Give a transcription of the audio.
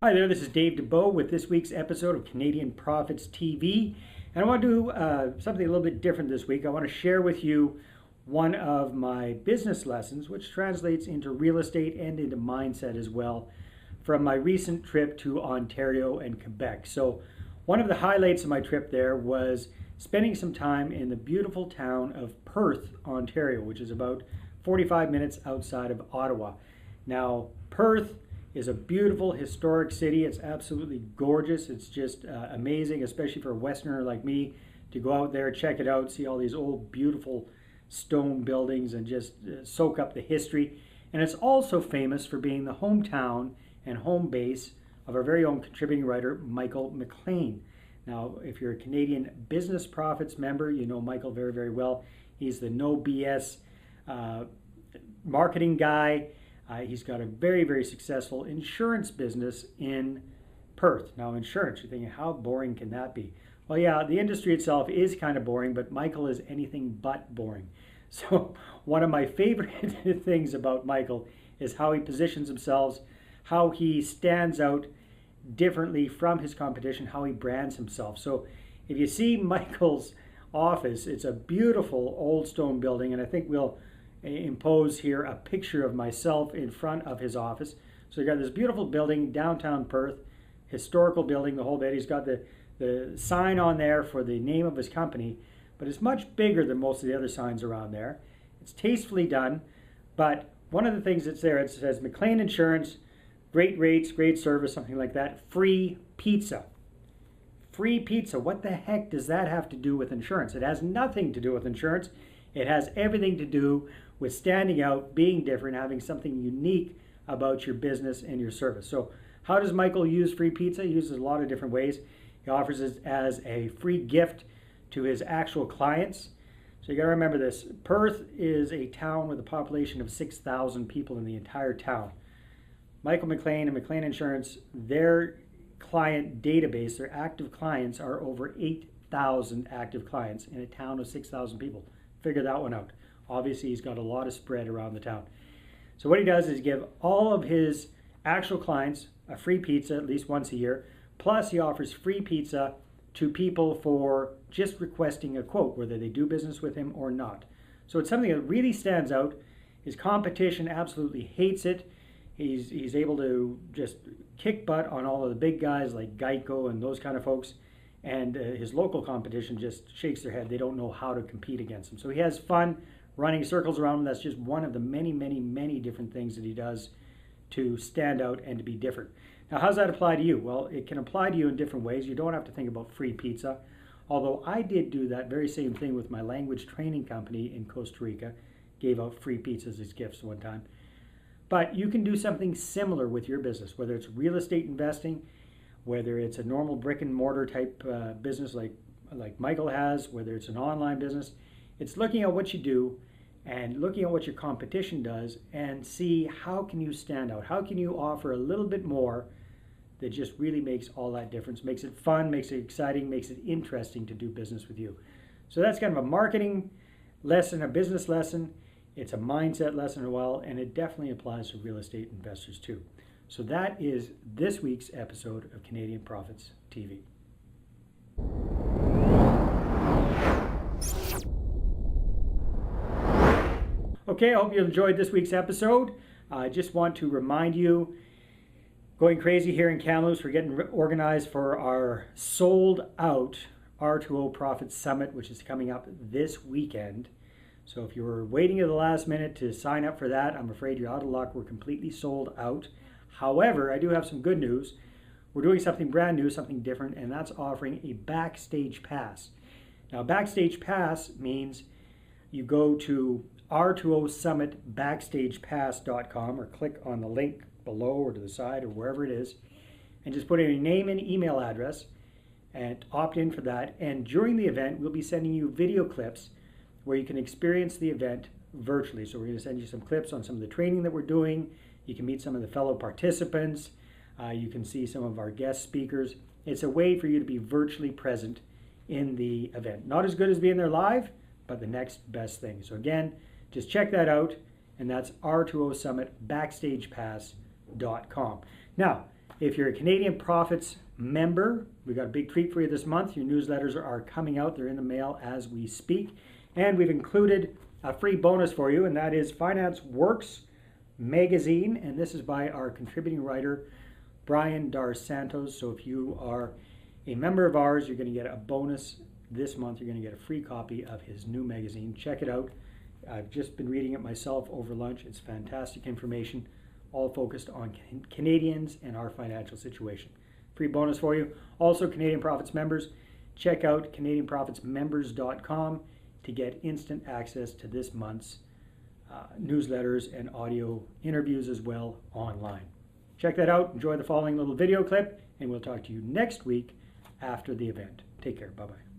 Hi there, this is Dave Dubeau with this week's episode of Canadian Profits TV. And I want to do something a little bit different this week. I want to share with you one of my business lessons, which translates into real estate and into mindset as well, from my recent trip to Ontario and Quebec. So one of the highlights of my trip there was spending some time in the beautiful town of Perth, Ontario, which is about 45 minutes outside of Ottawa. Now, Perth is a beautiful historic city. It's absolutely gorgeous. It's just amazing, especially for a Westerner like me, to go out there, check it out, see all these old beautiful stone buildings and just soak up the history. And it's also famous for being the hometown and home base of our very own contributing writer, Michael McLean. Now, if you're a Canadian Business Profits member, you know Michael very, very well. He's the no BS marketing guy. He's got a very, very successful insurance business in Perth. Now, insurance, you're thinking, how boring can that be? Well, yeah, the industry itself is kind of boring, but Michael is anything but boring. So one of my favorite things about Michael is how he positions himself, how he stands out differently from his competition, how he brands himself. So if you see Michael's office, it's a beautiful old stone building, and I think we'll impose here a picture of myself in front of his office. So you got this beautiful building, downtown Perth, historical building, the whole bit. He's got the sign on there for the name of his company, but it's much bigger than most of the other signs around there. It's tastefully done, but one of the things that's there, it says McLean Insurance, great rates, great service, something like that, free pizza. Free pizza, what the heck does that have to do with insurance? It has nothing to do with insurance. It has everything to do with standing out, being different, having something unique about your business and your service. So how does Michael use free pizza? He uses a lot of different ways. He offers it as a free gift to his actual clients. So you got to remember this. Perth is a town with a population of 6,000 people in the entire town. Michael McLean and McLean Insurance, their client database, their active clients are over 8,000 active clients in a town of 6,000 people. Figure that one out. Obviously, he's got a lot of spread around the town. So what he does is give all of his actual clients a free pizza at least once a year. Plus, he offers free pizza to people for just requesting a quote, whether they do business with him or not. So it's something that really stands out. His competition absolutely hates it. He's able to just kick butt on all of the big guys like Geico and those kind of folks. And his local competition just shakes their head. They don't know how to compete against him. So he has fun running circles around him. That's just one of the many, many, many different things that he does to stand out and to be different. Now, how does that apply to you? Well, it can apply to you in different ways. You don't have to think about free pizza. Although I did do that very same thing with my language training company in Costa Rica. Gave out free pizzas as gifts one time. But you can do something similar with your business, whether it's real estate investing, whether it's a normal brick and mortar type business like Michael has, whether it's an online business. It's looking at what you do and looking at what your competition does and see how can you stand out. How can you offer a little bit more that just really makes all that difference, makes it fun, makes it exciting, makes it interesting to do business with you. So that's kind of a marketing lesson, a business lesson. It's a mindset lesson as well, and it definitely applies to real estate investors too. So that is this week's episode of Canadian Profits TV. Okay, I hope you enjoyed this week's episode. I just want to remind you, going crazy here in Kamloops, we're getting organized for our sold out R2O Profits Summit, which is coming up this weekend. So if you were waiting at the last minute to sign up for that, I'm afraid you're out of luck. We're completely sold out. However, I do have some good news. We're doing something brand new, something different, and that's offering a backstage pass. Now, backstage pass means you go to r2osummitbackstagepass.com or click on the link below or to the side or wherever it is and just put in your name and email address and opt in for that. And during the event, we'll be sending you video clips where you can experience the event virtually. So we're going to send you some clips on some of the training that we're doing. You can meet some of the fellow participants. You can see some of our guest speakers. It's a way for you to be virtually present in the event. Not as good as being there live, but the next best thing. So again, just check that out, and that's R2O Summit backstagepass.com. Now, If you're a Canadian Profits member, we've got a big treat for you this month. Your newsletters are coming out. They're in the mail as we speak. And we've included a free bonus for you, and that is Finance Works magazine. And this is by our contributing writer, Brian Dar Santos. So if you are a member of ours, you're going to get a bonus this month. You're going to get a free copy of his new magazine. Check it out. I've just been reading it myself over lunch. It's fantastic information, all focused on Canadians and our financial situation. Free bonus for you. Also, Canadian Profits members, check out CanadianProfitsMembers.com to get instant access to this month's newsletters and audio interviews as well online. Check that out. Enjoy the following little video clip, and we'll talk to you next week after the event. Take care. Bye-bye.